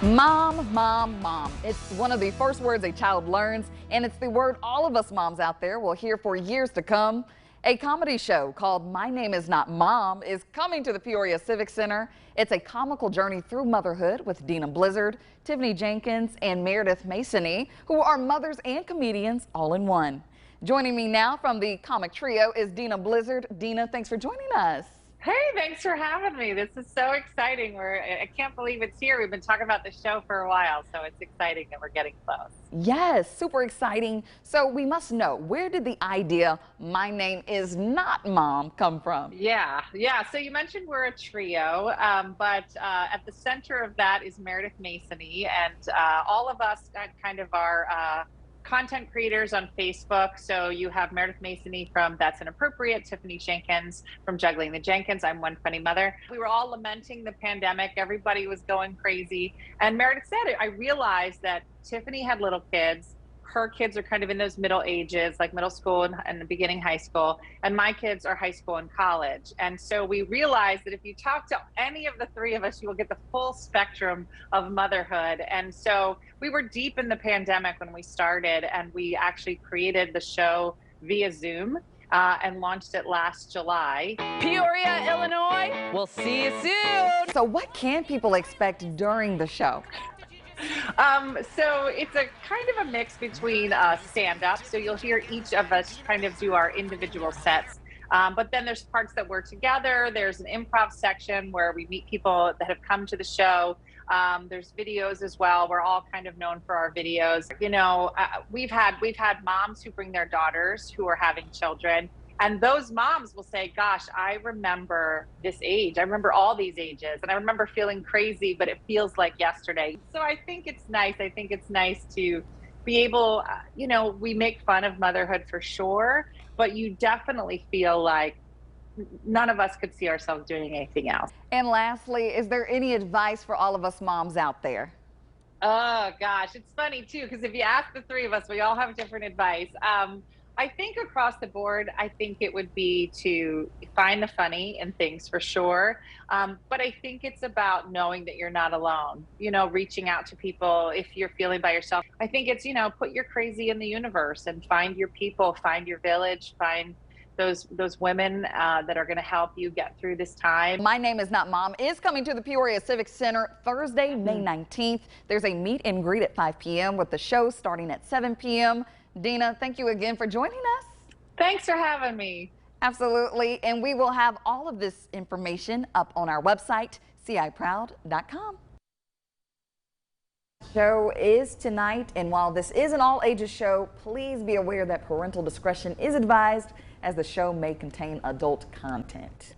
Mom, mom, mom. It's one of the first words a child learns, and it's the word all of us moms out there will hear for years to come. A comedy show called My Name Is Not Mom is coming to the Peoria Civic Center. It's a comical journey through motherhood with Dina Blizzard, Tiffany Jenkins, and Meredith Masony, who are mothers and comedians all in one. Joining me now from the comic trio is Dina Blizzard. Dina, thanks for joining us. Hey, thanks for having me. This is so exciting. I can't believe it's here. We've been talking about the show for a while, so it's exciting that we're getting close. Yes, super exciting. So we must know, where did the idea, My Name Is Not Mom, come from? Yeah. So you mentioned we're a trio, but at the center of that is Meredith Masony, and all of us kind of are content creators on Facebook. So you have Meredith Masony from That's Inappropriate, Tiffany Jenkins from Juggling the Jenkins, I'm One Funny Mother. We were all lamenting the pandemic. Everybody was going crazy. And Meredith said, I realized that Tiffany had little kids. Her kids are kind of in those middle ages, like middle school and the beginning high school. And my kids are high school and college. And so we realized that if you talk to any of the three of us, you will get the full spectrum of motherhood. And so we were deep in the pandemic when we started, and we actually created the show via Zoom and launched it last July. Peoria, Illinois, we'll see you soon. So what can people expect during the show? So it's a kind of a mix between stand-up. So you'll hear each of us kind of do our individual sets. But then there's parts that we're together. There's an improv section where we meet people that have come to the show. There's videos as well. We're all kind of known for our videos. You know, we've had moms who bring their daughters who are having children. And those moms will say, gosh, I remember this age. I remember all these ages. And I remember feeling crazy, but it feels like yesterday. So I think it's nice. I think it's nice to be able, you know, we make fun of motherhood for sure, but you definitely feel like none of us could see ourselves doing anything else. And lastly, is there any advice for all of us moms out there? Oh, gosh, it's funny, too, because if you ask the three of us, we all have different advice. I think across the board, I think it would be to find the funny in things for sure. But I think it's about knowing that you're not alone, you know, reaching out to people if you're feeling by yourself. I think it's, you know, put your crazy in the universe and find your people, find your village, find those women that are going to help you get through this time. My Name Is Not Mom is coming to the Peoria Civic Center Thursday, May 19th. There's a meet and greet at 5 p.m. with the show starting at 7 p.m. Dina, thank you again for joining us. Thanks for having me. Absolutely. And we will have all of this information up on our website, ciproud.com. Show is tonight, and while this is an all ages show, please be aware that parental discretion is advised as the show may contain adult content.